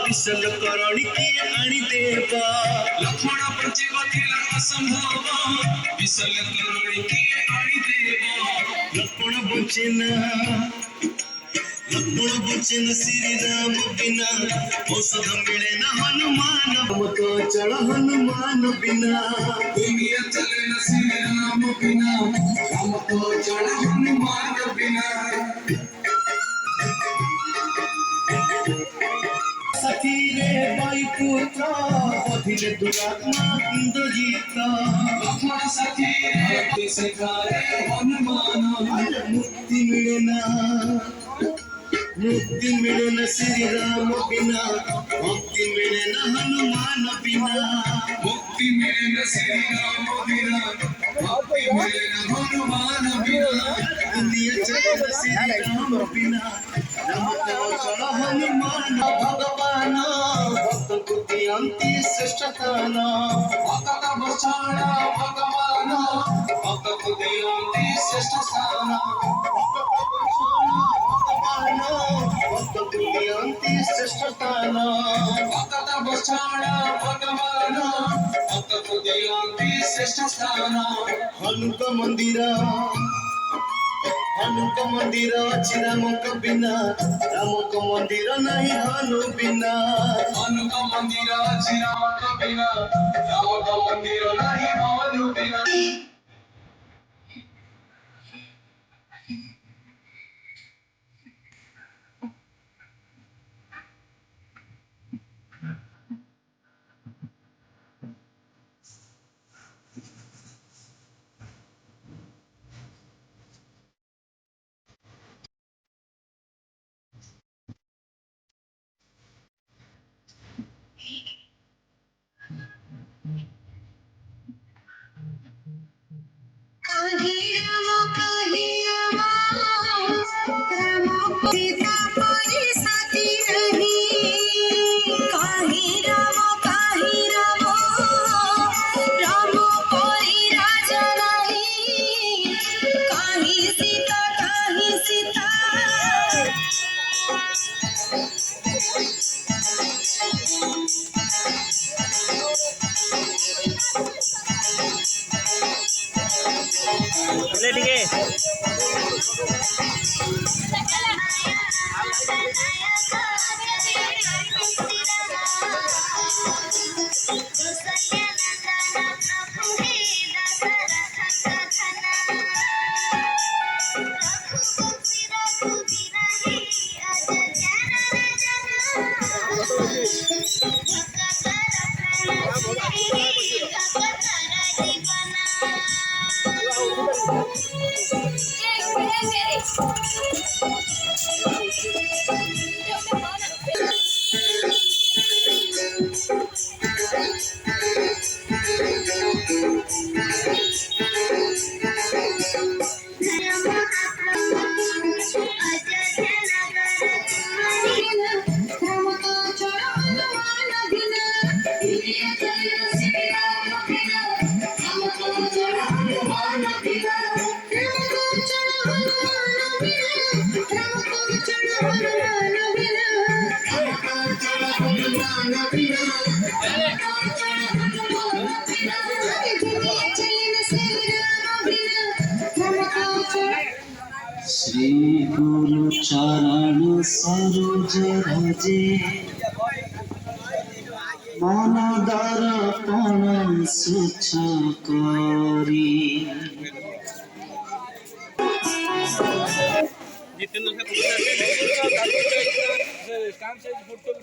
we shall करण किए आनी देवा लक्ष्मण बचेवा थिला असंभव विशल करण किए आनी देवा लक्ष्मण बचेना श्री राम बिना औषध मिले न हनुमान तो चल हनुमान बिना दुनिया चले न श्री राम बिना हम तो चल हनुमान बिना सखी रे भाई पुत्र अभिले दुरात्मा इंद्रजीता लक्ष्मण सखी रे सिखाए हनुमान मुक्ति मिले ना मुक्ति मिले न श्री राम बिना मुक्ति मिले न हनुमान बिना मुक्ति मिले न श्री राम बिना मुक्ति मिले न हनुमान बिना दुनिया चले न श्री राम बिना राम तो चल हनुमान भगवान भक्त बुद्धि अंति श्रेष्ठ स्थान भक्त बचाण भगवान भक्त बुद्धि अंति श्रेष्ठ स्थान श्रेष्ठ स्थान भक्त बचाण भगवान भक्त बुद्धि श्रेष्ठ स्थान हनुक मंदिर अछि रामक बिना रामक मंदिर नहीं हनु बिना हनुक मंदिर अछि रामक बिना रामक मंदिर नहीं हनु बिना श्री गुरु चरण सरोज रजे मन दर्पण सुच करी काम से फोटो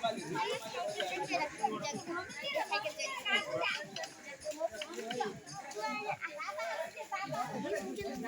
वाली